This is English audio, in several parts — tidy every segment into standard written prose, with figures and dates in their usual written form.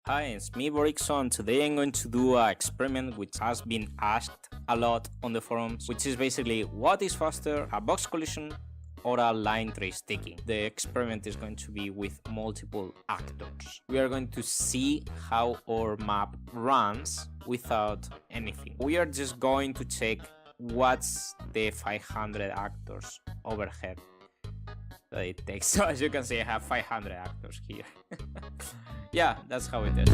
Hi, it's me vorixo, and today I'm going to do an experiment which has been asked a lot on the forums, which is basically what is faster, a box collision or a line trace ticking. The experiment is going to be with multiple actors. We are going to see how our map runs without anything. We are just going to check what's the 500 actors overhead that it takes. So as you can see, I have 500 actors here. Yeah, that's how it is.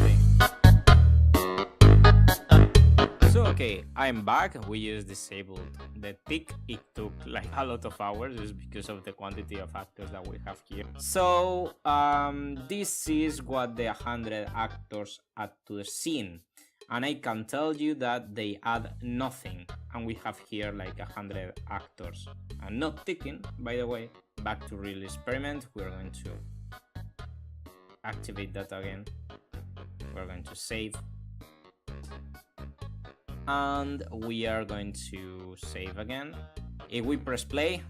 So okay, I'm back. We just disabled the tick. It took like a lot of hours just because of the quantity of actors that we have here. So this is what the 100 actors add to the scene, and I can tell you that they add nothing, and we have here like 100 actors and not ticking. By the way, back to real experiment. We're going to activate that again. We're going to save, and we are going to save again. If we press play,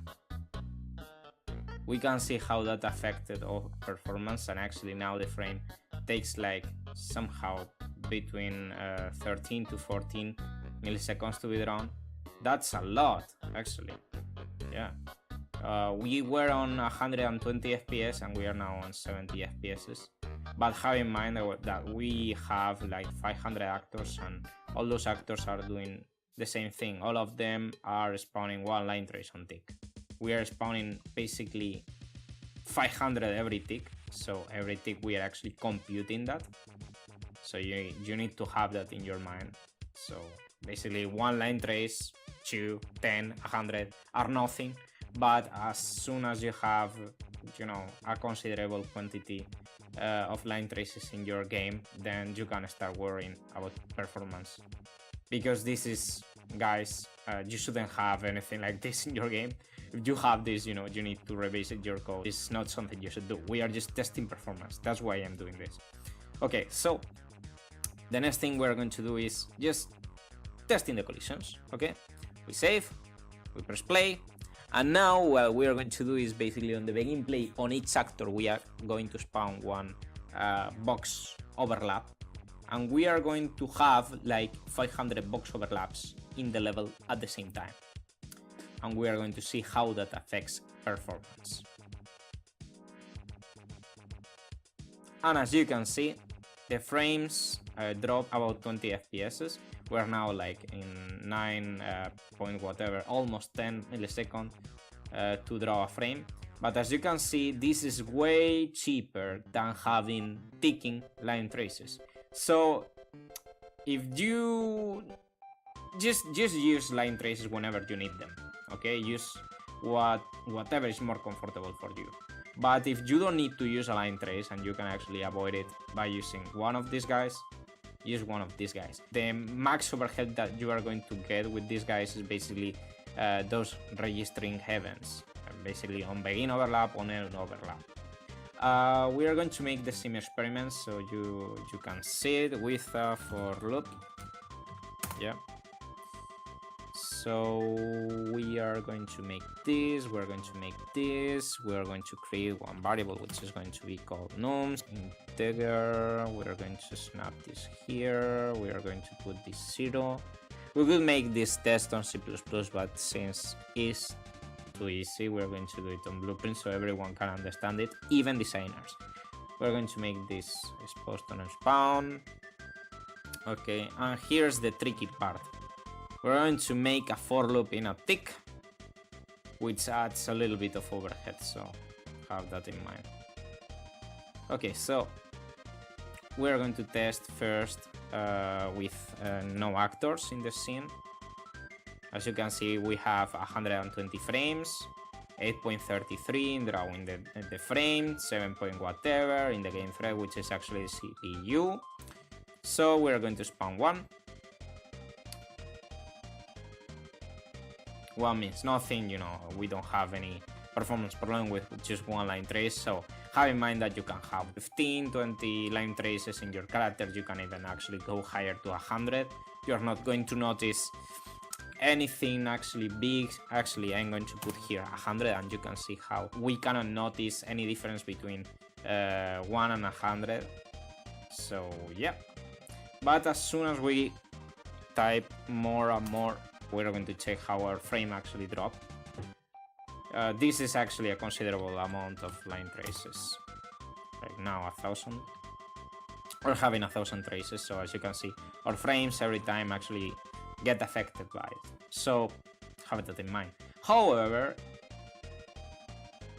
we can see how that affected our performance, and actually now the frame takes like somehow between 13 to 14 milliseconds to be drawn. That's a lot, actually. Yeah. We were on 120 FPS and we are now on 70 FPS. But have in mind that we have like 500 actors, and all those actors are doing the same thing. All of them are spawning one line trace on tick. We are spawning basically 500 every tick. So every tick we are actually computing that. So you need to have that in your mind. So basically one line trace, 2, 10, 100 are nothing. But as soon as you have, a considerable quantity of line traces in your game, then you can start worrying about performance. Because this is, guys, you shouldn't have anything like this in your game. If you have this, you need to revisit your code. It's not something you should do. We are just testing performance. That's why I'm doing this. Okay, so the next thing we're going to do is just testing the collisions. Okay, we save, we press play. And now what we are going to do is basically on the begin play, on each actor we are going to spawn one box overlap, and we are going to have like 500 box overlaps in the level at the same time, and we are going to see how that affects performance. And as you can see, the frames drop about 20 FPS. We're now like in 9 point whatever, almost 10 milliseconds to draw a frame. But as you can see, this is way cheaper than having ticking line traces. So if you just use line traces whenever you need them, okay? Use whatever is more comfortable for you. But if you don't need to use a line trace and you can actually avoid it by using one of these guys, use one of these guys. The max overhead that you are going to get with these guys is basically those registering heavens, basically on begin overlap, on end overlap. We are going to make the same experiment so you can see it with for loop. Yeah. So we are going to make this, we're going to make this, we are going to create one variable which is going to be called nums, integer, we are going to snap this here, we are going to put this 0. We will make this test on C++, but since it's too easy, we're going to do it on Blueprint so everyone can understand it, even designers. We're going to make this expose on spawn. Okay, and here's the tricky part. We're going to make a for loop in a tick, which adds a little bit of overhead, so have that in mind. Okay, so we're going to test first with no actors in the scene. As you can see, we have 120 frames, 8.33 in drawing the frame, 7 point whatever in the game thread, which is actually CPU. So we're going to spawn one. One means nothing, we don't have any performance problem with just one line trace, so have in mind that you can have 15, 20 line traces in your character. You can even actually go higher to 100. You're not going to notice anything actually big. Actually, I'm going to put here 100, and you can see how we cannot notice any difference between 1 and 100. So yeah, but as soon as we type more and more, we're going to check how our frame actually dropped. This is actually a considerable amount of line traces. Like now 1,000. We're having 1,000 traces, so as you can see, our frames every time actually get affected by it. So have that in mind. However,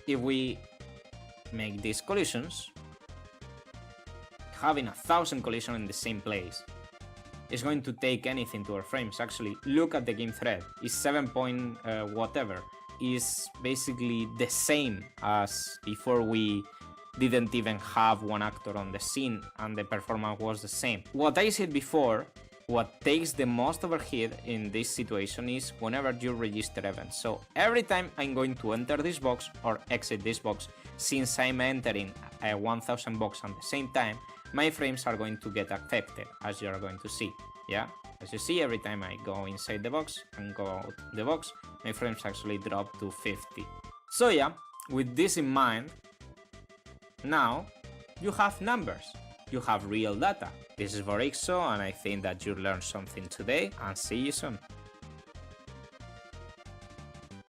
if we make these collisions, having 1,000 collisions in the same place is going to take anything to our frames. Actually, look at the game thread. It's 7 point whatever. Is basically the same as before we didn't even have one actor on the scene and the performance was the same. What I said before, what takes the most overhead in this situation is whenever you register events. So every time I'm going to enter this box or exit this box, since I'm entering a 1,000 box at the same time, my frames are going to get affected, as you are going to see. Yeah, as you see, every time I go inside the box and go out the box, my frames actually drop to 50. So yeah, with this in mind, now you have numbers, you have real data. This is vorixo, and I think that you learned something today, and see you soon.